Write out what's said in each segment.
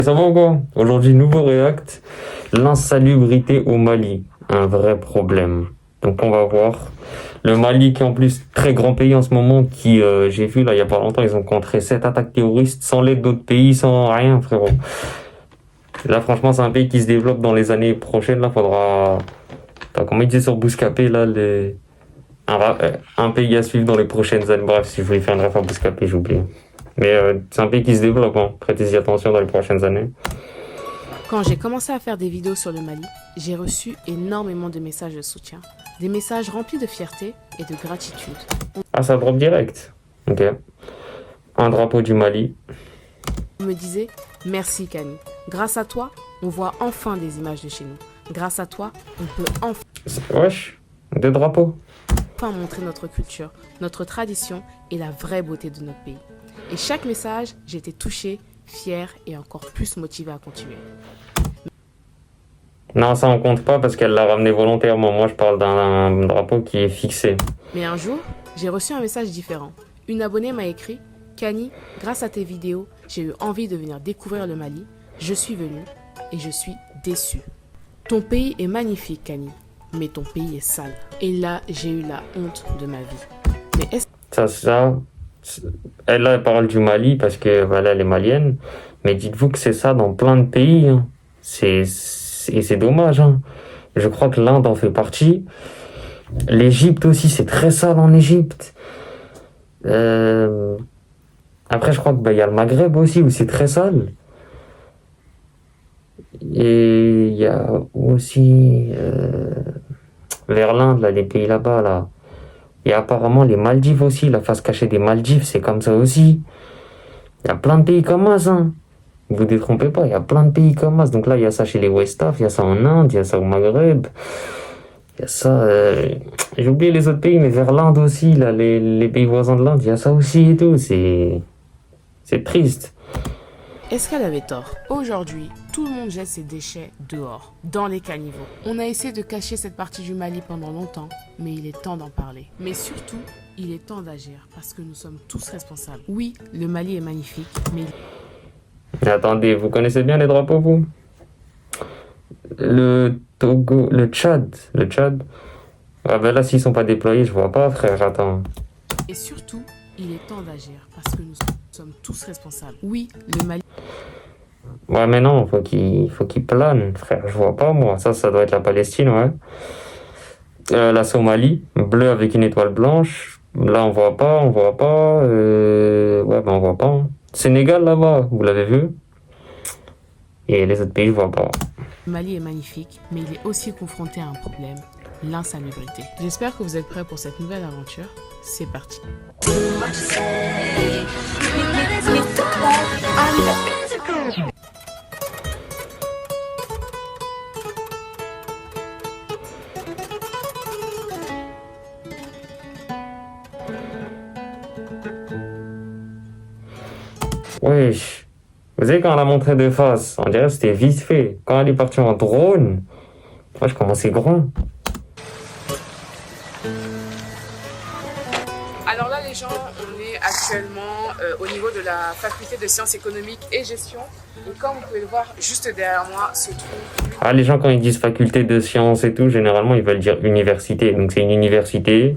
Ça va ou quoi? Aujourd'hui, nouveau React, l'insalubrité au Mali, un vrai problème. Donc on va voir. Le Mali qui est en plus très grand pays en ce moment, qui j'ai vu là il y a pas longtemps, ils ont contré 7 attaques terroristes sans l'aide d'autres pays, sans rien frérot. Là franchement c'est un pays qui se développe dans les années prochaines, là faudra... Attends, comment il dit sur Bouscapé là, un pays à suivre dans les prochaines années. Bref, si je voulais faire une ref à Bouscapé, j'ai oublié. Mais c'est un pays qui se développe, hein. Prêtez-y attention dans les prochaines années. Quand j'ai commencé à faire des vidéos sur le Mali, j'ai reçu énormément de messages de soutien. Des messages remplis de fierté et de gratitude. Ah, ça drop direct. Ok. Un drapeau du Mali. On me disait « Merci Kani. Grâce à toi, on voit enfin des images de chez nous. Grâce à toi, on peut Wesh, des drapeaux. enfin montrer notre culture, notre tradition et la vraie beauté de notre pays. » Et chaque message, j'étais touchée, fière et encore plus motivée à continuer. Non, ça on compte pas parce qu'elle l'a ramené volontairement. Moi, je parle d'un drapeau qui est fixé. Mais un jour, j'ai reçu un message différent. Une abonnée m'a écrit « Kani, grâce à tes vidéos, j'ai eu envie de venir découvrir le Mali. Je suis venue et je suis déçue. Ton pays est magnifique, Kani, mais ton pays est sale. » Et là, j'ai eu la honte de ma vie. Mais est-ce Elle, là, elle parle du Mali parce que voilà, elle est malienne. Mais dites-vous que c'est ça dans plein de pays, hein. C'est dommage, hein. Je crois que l'Inde en fait partie. L'Égypte aussi, c'est très sale en Égypte. Après, je crois que y a le Maghreb aussi où c'est très sale. Et il y a aussi vers l'Inde, là, les pays là-bas, là. Et apparemment, les Maldives aussi, la face cachée des Maldives, c'est comme ça aussi. Il y a plein de pays comme ça, hein. Ne vous détrompez pas, il y a plein de pays comme ça. Donc là, il y a ça chez les West Af, il y a ça en Inde, il y a ça au Maghreb. Il y a ça... J'ai oublié les autres pays, mais vers l'Inde aussi, là, les pays voisins de l'Inde, il y a ça aussi et tout. C'est triste. qu'elle avait tort? Aujourd'hui, tout le monde jette ses déchets dehors, dans les caniveaux. On a essayé de cacher cette partie du Mali pendant longtemps, mais il est temps d'en parler. Mais surtout, il est temps d'agir, parce que nous sommes tous responsables. Oui, le Mali est magnifique, mais... Mais attendez, vous connaissez bien les drapeaux, vous? Le Togo, le Tchad. Ah ben là, s'ils sont pas déployés, je vois pas, frère, attends. Et surtout, il est temps d'agir, parce que nous sommes tous responsables. Oui, le Mali... Ouais, mais non, faut qu'il plane, frère, je vois pas, moi. Ça doit être la Palestine, ouais. La Somalie, bleu avec une étoile blanche. Là, on voit pas. Ouais, ben on voit pas, hein. Sénégal, là-bas, vous l'avez vu? Et les autres pays, je vois pas. Le Mali est magnifique, mais il est aussi confronté à un problème, l'insalubrité. J'espère que vous êtes prêts pour cette nouvelle aventure. C'est parti. Wesh. Vous savez, quand on l'a montré de face, on dirait que c'était vite fait. Quand elle est partie en drone, wesh, comment c'est grand. Alors là, les gens, on est actuellement au niveau de la faculté de sciences économiques et gestion. Et comme vous pouvez le voir, juste derrière moi se trouve... Ah, les gens, quand ils disent faculté de sciences et tout, généralement, ils veulent dire université. Donc, c'est une université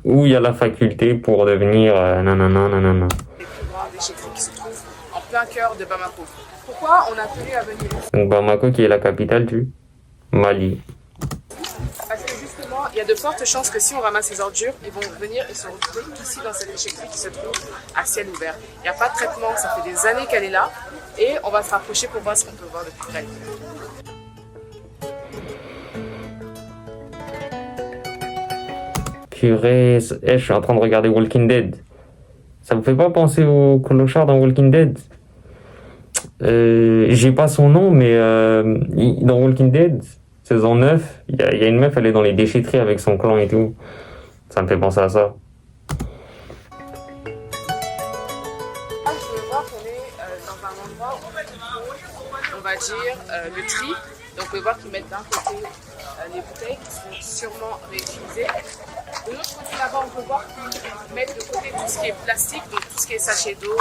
où il y a la faculté pour devenir nanana. les plus grandes déchetteries qui se trouvent en plein cœur de Bamako. Pourquoi on a tenu à venir ici? Donc, Bamako, qui est la capitale du Mali. Parce que justement, il y a de fortes chances que si on ramasse ces ordures, ils vont venir et se retrouver ici dans cette déchetterie qui se trouve à ciel ouvert. Il n'y a pas de traitement, ça fait des années qu'elle est là et on va se rapprocher pour voir ce qu'on peut voir de plus près. Purée, je suis en train de regarder Walking Dead. Ça vous fait pas penser au clochard dans Walking Dead? J'ai pas son nom, mais dans Walking Dead, saison 9, il y a une meuf, elle est dans les déchetteries avec son clan et tout. Ça me fait penser à ça. Là, je veux voir qu'on est dans un endroit où on va dire le tri. Donc, on peut voir qu'ils mettent d'un côté les bouteilles qui seront sûrement réutilisées. De l'autre côté là-bas, on peut voir qu'ils mettent de côté tout ce qui est plastique, donc tout ce qui est sachet d'eau,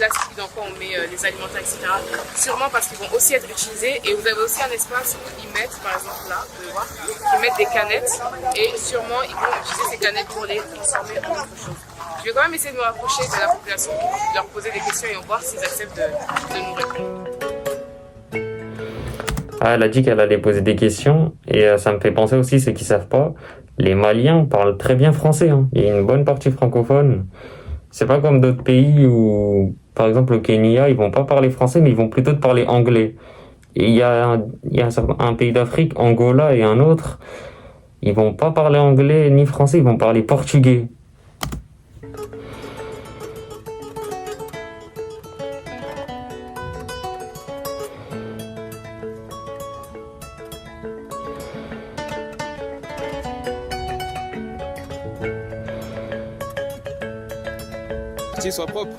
plastique dans quoi on met les alimentaires, etc. Sûrement parce qu'ils vont aussi être utilisés. Et vous avez aussi un espace où ils mettent, par exemple là, vous pouvez voir, ils mettent des canettes. Et sûrement, ils vont utiliser ces canettes pour les transformer en autre chose. Je vais quand même essayer de me rapprocher de la population, de leur poser des questions et on va voir s'ils acceptent de nous répondre. Ah, elle a dit qu'elle allait poser des questions et ça me fait penser aussi, ceux qui savent pas, les Maliens parlent très bien français. Hein. Il y a une bonne partie francophone. C'est pas comme d'autres pays où, par exemple au Kenya, ils vont pas parler français, mais ils vont plutôt te parler anglais. Et il y a un pays d'Afrique, Angola et un autre, ils vont pas parler anglais ni français, ils vont parler portugais. Soit propre.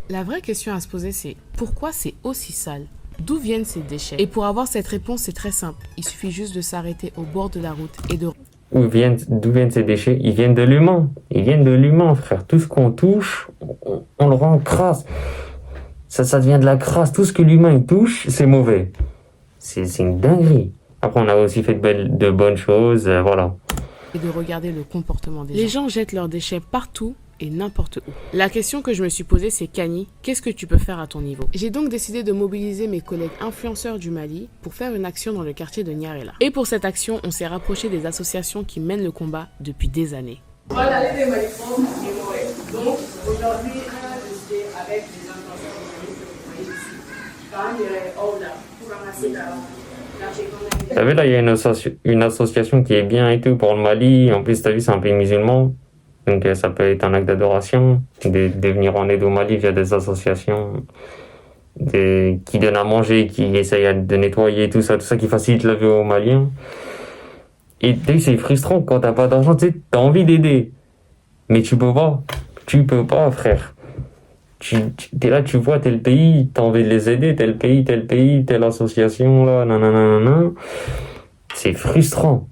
La vraie question à se poser, c'est pourquoi c'est aussi sale? D'où viennent ces déchets? Et pour avoir cette réponse, c'est très simple. Il suffit juste de s'arrêter au bord de la route et de... D'où viennent ces déchets? Ils viennent de l'humain. Ils viennent de l'humain, frère. Tout ce qu'on touche, on le rend crasse. Ça devient de la crasse. Tout ce que l'humain il touche, c'est mauvais. C'est une dinguerie. Après, on a aussi fait de bonnes choses, voilà. Et de regarder le comportement des gens. Les gens jettent leurs déchets partout et n'importe où. La question que je me suis posée, c'est Kani, qu'est-ce que tu peux faire à ton niveau? J'ai donc décidé de mobiliser mes collègues influenceurs du Mali pour faire une action dans le quartier de Niarela. Et pour cette action, on s'est rapproché des associations qui mènent le combat depuis des années. Voilà les Maliformes, donc aujourd'hui, on a décidé avec les influenceurs du Mali pour ramasser Vous savez, là, il y a une association qui est bien et tout pour le Mali. En plus, tu as vu, c'est un pays musulman. Donc, ça peut être un acte d'adoration de venir en aide au Mali via des associations qui donnent à manger, qui essayent de nettoyer, tout ça qui facilite la vie aux Maliens. Et c'est frustrant quand t'as pas d'argent, tu sais, t'as envie d'aider. Mais tu peux pas, frère. T'es là, tu vois tel pays, t'as envie de les aider, tel pays, telle association, là, nanana. C'est frustrant.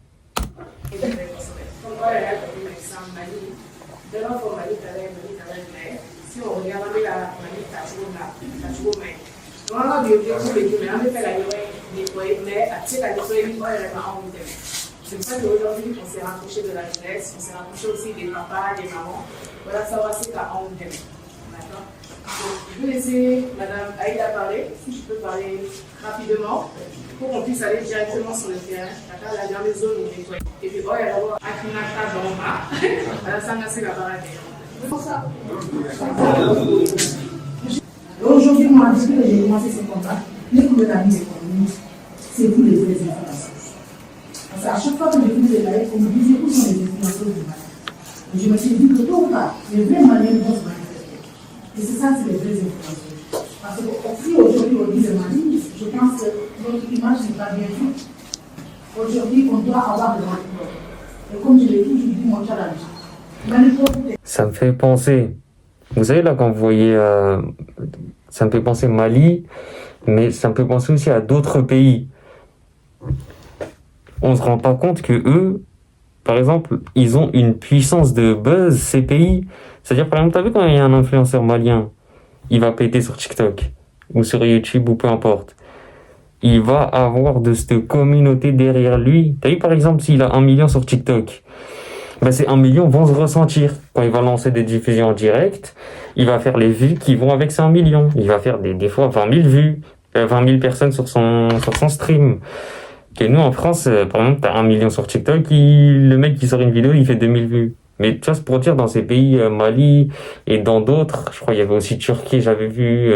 C'est pour ça qu'aujourd'hui, on s'est rapproché de la jeunesse, on s'est rapproché aussi des papas, des mamans. Voilà, savoir ce qu'on aime. D'accord? Donc, je vais laisser Madame Aïda parler, si je peux parler rapidement, pour qu'on puisse aller directement sur le terrain. D'accord? La dernière zone où on nettoie. Et puis, il y a d'abord Akinaka Doma. Voilà, ça, c'est la barade. Aujourd'hui, moi, depuis que j'ai commencé ce contrat, les cours de la vie économique, c'est vous les vraies informations. Parce qu'à chaque fois que j'ai vu les lives, on me disait où sont les influenceurs du Mali. Et je me suis dit que tôt ou tard, les vrais Maliens vont se manifester. Et c'est ça, c'est les vrais influenceurs. Parce que si aujourd'hui on dit le Mali, je pense que notre image n'est pas bien vue. Aujourd'hui, on doit avoir de l'emploi. Et comme je l'ai toujours dit, mon challenge. Ça me fait penser. Vous savez, là, quand vous voyez. Ça me fait penser Mali, mais ça me fait penser aussi à d'autres pays. On se rend pas compte que eux, par exemple, ils ont une puissance de buzz, ces pays. C'est-à-dire, par exemple, t'as vu quand il y a un influenceur malien, il va péter sur TikTok, ou sur YouTube, ou peu importe. Il va avoir de cette communauté derrière lui. T'as vu, par exemple, s'il a 1 million sur TikTok, ben ces 1 million vont se ressentir. Quand il va lancer des diffusions en direct, il va faire les vues qui vont avec ces 1 million. Il va faire des fois 20 000 vues, 20 000 personnes sur son stream. Que nous, en France, par exemple, t'as 1 million sur TikTok, le mec qui sort une vidéo, il fait 2000 vues. Mais tu vois, c'est pour dire, dans ces pays, Mali et dans d'autres, je crois qu'il y avait aussi Turquie, j'avais vu,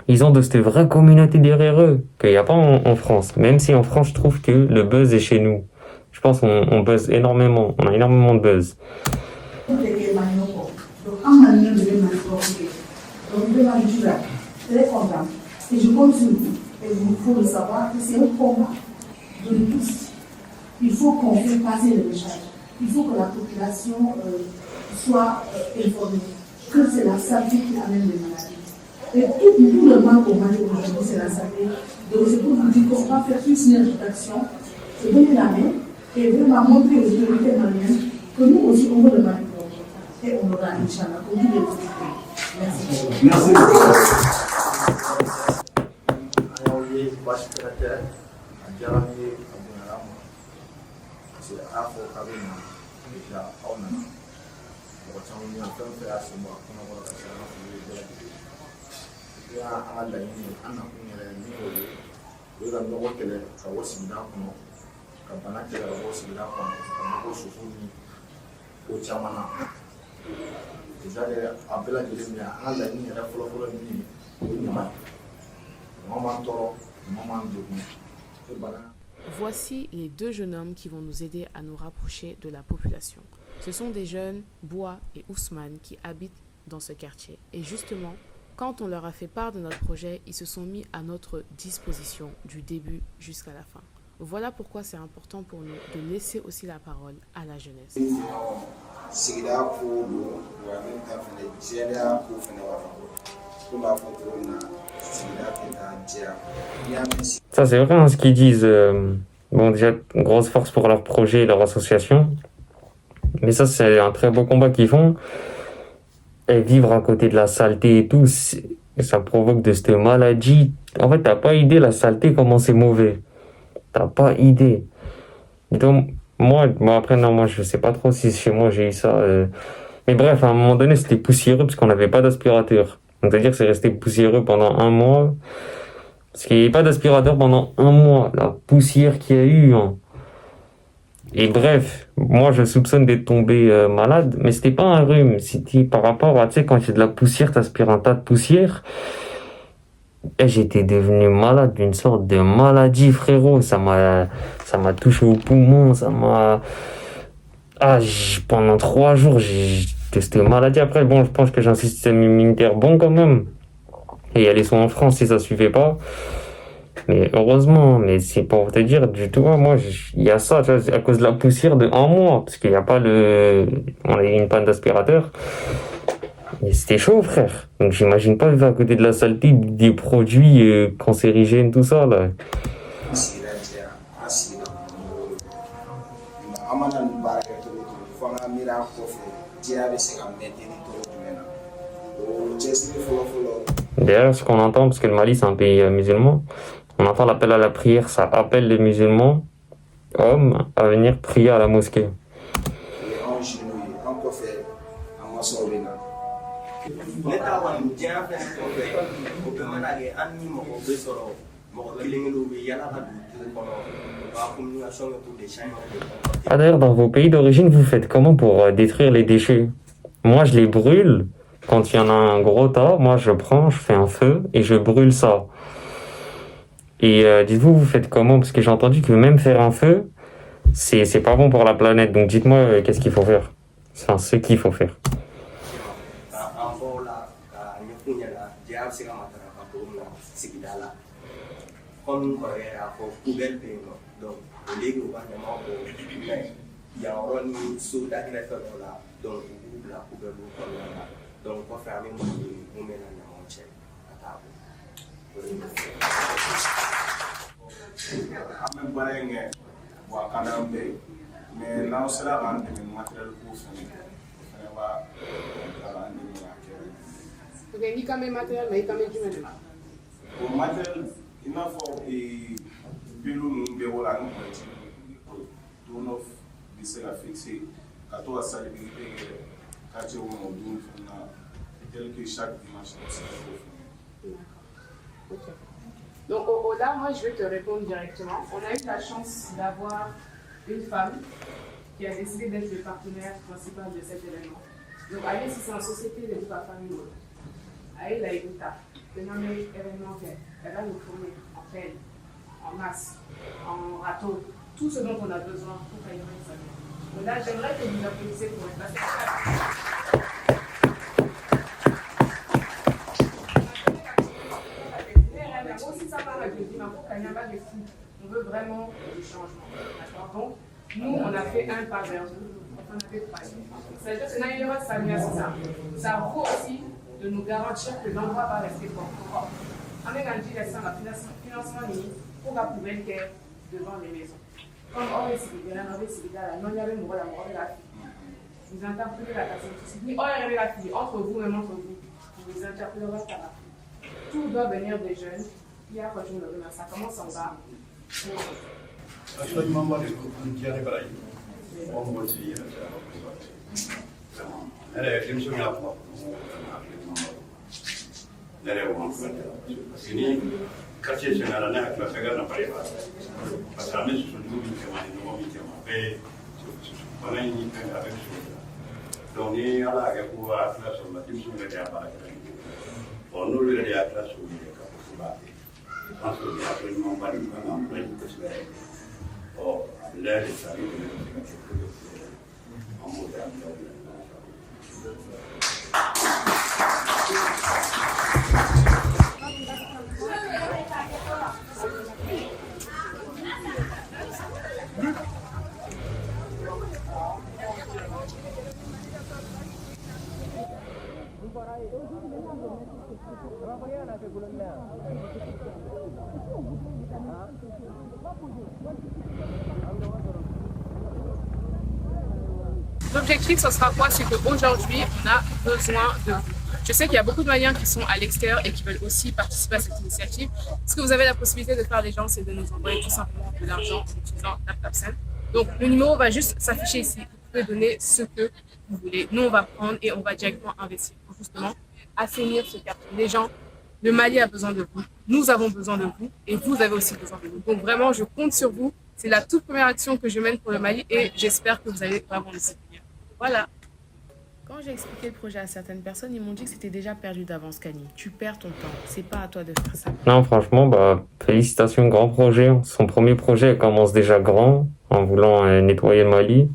ils ont de cette vraie communauté derrière eux, qu'il n'y a pas en France. Même si en France, je trouve que le buzz est chez nous. Je pense qu'on buzz énormément, on a énormément de buzz. Donc, un Malien devait m'informer. Donc, je suis là, très content. Et je compte sur vous. Et il faut le savoir que c'est un combat de tous. Il faut qu'on fasse passer le message. Il faut que la population soit informée que c'est la santé qui amène les maladies. Et tout le mal qu'on mange aujourd'hui, c'est la santé. Donc c'est pour vous dire qu'on va faire une synergie d'action, se donner la main et vraiment montrer aux autorités maliennes que nous aussi on veut le Mali progrès. Et on aura, Inch'Allah, pour tous les autres pays. Merci. Merci. Voici les deux jeunes hommes qui vont nous aider à nous rapprocher de la population. Ce sont des jeunes, Bois et Ousmane, qui habitent dans ce quartier. Et justement, quand on leur a fait part de notre projet, ils se sont mis à notre disposition du début jusqu'à la fin. Voilà pourquoi c'est important pour nous de laisser aussi la parole à la jeunesse. Ça, c'est vrai, hein, ce qu'ils disent. Bon, déjà, une grosse force pour leur projet et leur association. Mais ça, c'est un très beau combat qu'ils font. Et vivre à côté de la saleté et tout, ça provoque de cette maladie. En fait, t'as pas idée la saleté, comment c'est mauvais. T'as pas idée. Donc, moi, après, non, moi, je sais pas trop si chez moi j'ai eu ça. Mais bref, à un moment donné, c'était poussiéreux parce qu'on n'avait pas d'aspirateur. Donc, c'est-à-dire que c'est resté poussiéreux pendant un mois. Parce qu'il n'y avait pas d'aspirateur pendant un mois. La poussière qu'il y a eu. Hein. Et bref, moi, je soupçonne d'être tombé malade. Mais c'était pas un rhume. C'était par rapport à, tu sais, quand il y a de la poussière, t'aspires un tas de poussière. Et j'étais devenu malade d'une sorte de maladie, frérot. Ça m'a touché au poumon. Pendant 3 jours, j'ai testé maladie. Après, bon, je pense que j'ai un système immunitaire bon quand même. Et il y a les soins en France si ça suivait pas. Mais heureusement, mais c'est pour te dire, du tout, moi, il y a ça, tu vois, à cause de la poussière de un mois. Parce qu'il n'y a pas on a eu une panne d'aspirateur. Et c'était chaud, frère. Donc j'imagine pas vivre à côté de la saleté, des produits cancérigènes, tout ça, là. D'ailleurs, ce qu'on entend, parce que le Mali, c'est un pays musulman, on entend l'appel à la prière, ça appelle les musulmans, hommes, à venir prier à la mosquée. Ah, d'ailleurs, dans vos pays d'origine, vous faites comment pour détruire les déchets? Moi, je les brûle. Quand il y en a un gros tas, moi, je fais un feu et je brûle ça. Et dites-vous, vous faites comment? Parce que j'ai entendu que même faire un feu, c'est pas bon pour la planète. Donc dites-moi, qu'est-ce qu'il faut faire? Enfin, ce qu'il faut faire. Ok, ni kame matériel, mais kame du même. O matériel, il n'a pas pelo num beola no do nof de ser fixé à toi ça les quartier où on doit faire tel que chaque dimanche Ok. Donc là, moi, je vais te répondre directement. On a eu la chance d'avoir une femme qui a décidé d'être le partenaire principal de cet événement. Donc, Aïe, c'est une société de toute la famille. Aïe, la Eguta, le nom événementiel. Elle va nous fournir en pelle, en masse, en râteau, tout ce dont on a besoin pour faire une famille. Donc là, j'aimerais que vous applaudissiez pour être passé. On veut vraiment du changement. Donc, nous, on a fait un pas vers nous. On a fait pas. C'est-à-dire que ça vaut aussi de nous garantir que l'endroit va rester propre. Avec un direction, le financement pour la poubelle qui est devant les maisons. Comme on est célibataire, on est célibataire, non, il y avait mon rôle, la fille. Vous interprétez la personne qui se dit, oh, il y avait la fille, entre vous, même entre vous. Vous interprétez la fille. Tout doit venir des jeunes. Il y a quand je me demande, ça commence en bas. Quartier général, la classe n'a pas les bases. Parce que la messe, ce sont nous qui avons fait. On a une avec ce. Donc, il y a la classe sur la team sur le terrain. On nous le dit à la classe sur le terrain. Je pense qu'il y a absolument pas de problème. Or, l'air est sali en mode L'objectif, ce sera quoi? C'est qu'aujourd'hui, on a besoin de vous. Je sais qu'il y a beaucoup de Maliens qui sont à l'extérieur et qui veulent aussi participer à cette initiative. Ce que vous avez la possibilité de faire, les gens, c'est de nous envoyer tout simplement de l'argent en utilisant TapTapSend. Donc, le numéro va juste s'afficher ici. Vous pouvez donner ce que vous voulez. Nous, on va prendre et on va directement investir pour justement assainir ce quartier. Les gens, le Mali a besoin de vous. Nous avons besoin de vous et vous avez aussi besoin de nous. Donc, vraiment, je compte sur vous. C'est la toute première action que je mène pour le Mali et j'espère que vous allez vraiment le soutenir. Voilà. Quand j'ai expliqué le projet à certaines personnes, ils m'ont dit que c'était déjà perdu d'avance, Kani. Tu perds ton temps. C'est pas à toi de faire ça. Non, franchement, félicitations, grand projet. Son premier projet commence déjà grand, en voulant nettoyer le Mali.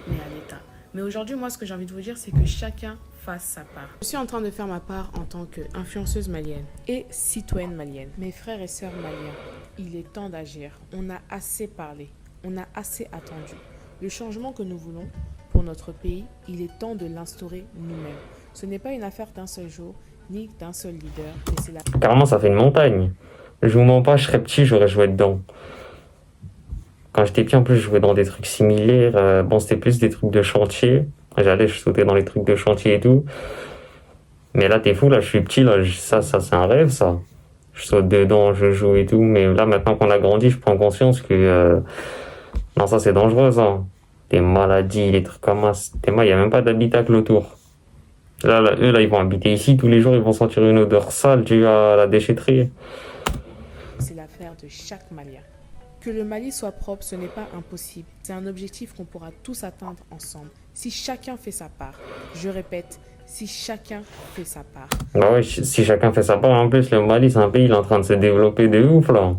Mais à l'État. Mais aujourd'hui, moi, ce que j'ai envie de vous dire, c'est que chacun fasse sa part. Je suis en train de faire ma part en tant qu'influenceuse malienne et citoyenne malienne. Mes frères et sœurs maliens, il est temps d'agir. On a assez parlé. On a assez attendu. Le changement que nous voulons pour notre pays, il est temps de l'instaurer nous-mêmes. Ce n'est pas une affaire d'un seul jour, ni d'un seul leader, mais c'est la... Carrément, ça fait une montagne. Je vous mens pas, je serais petit, j'aurais joué dedans. Quand j'étais petit, en plus, je jouais dans des trucs similaires. C'était plus des trucs de chantier. Je sautais dans les trucs de chantier et tout. Mais là, t'es fou, là, je suis petit, là, ça c'est un rêve, ça. Je saute dedans, je joue et tout. Mais là, maintenant qu'on a grandi, je prends conscience que... Non, ça, c'est dangereux, ça. Des maladies, des trucs comme ça. Il n'y a même pas d'habitacle autour. Là, eux, ils vont habiter ici. Tous les jours, ils vont sentir une odeur sale due à la déchetterie. C'est l'affaire de chaque Malien. Que le Mali soit propre, ce n'est pas impossible. C'est un objectif qu'on pourra tous atteindre ensemble. Si chacun fait sa part. Je répète, si chacun fait sa part. Bah oui, si chacun fait sa part. En plus, le Mali, c'est un pays, il est en train de se développer de ouf, là.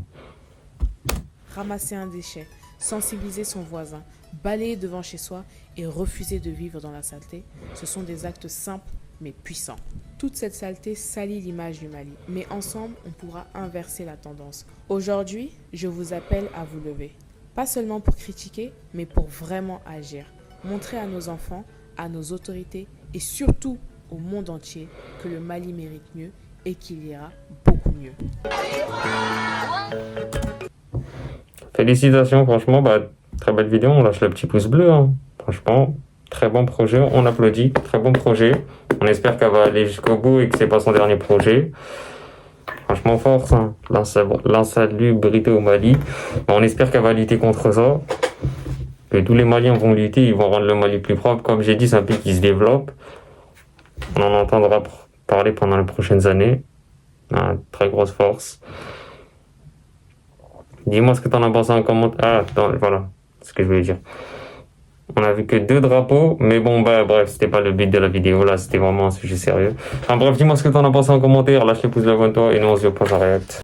Ramasser un déchet, sensibiliser son voisin, balayer devant chez soi et refuser de vivre dans la saleté, ce sont des actes simples mais puissants. Toute cette saleté salit l'image du Mali, mais ensemble, on pourra inverser la tendance. Aujourd'hui, je vous appelle à vous lever. Pas seulement pour critiquer, mais pour vraiment agir. Montrer à nos enfants, à nos autorités et surtout au monde entier que le Mali mérite mieux et qu'il ira beaucoup mieux. Félicitations, franchement, très belle vidéo, on lâche le petit pouce bleu, hein. Franchement, très bon projet, on applaudit, très bon projet. On espère qu'elle va aller jusqu'au bout et que c'est pas son dernier projet. Franchement, force, hein. L'insalubrité au Mali. On espère qu'elle va lutter contre ça. Que tous les Maliens vont lutter, ils vont rendre le Mali plus propre. Comme j'ai dit, c'est un pays qui se développe. On en entendra parler pendant les prochaines années. Très grosse force. Dis-moi ce que t'en as pensé en commentaire. Voilà, c'est ce que je voulais dire. On a vu que 2 drapeaux, mais bon, bref, c'était pas le but de la vidéo, là, c'était vraiment un sujet sérieux. Enfin bref, dis-moi ce que t'en as pensé en commentaire, lâche les pouces, abonne-toi, et nous on se dit au prochain React.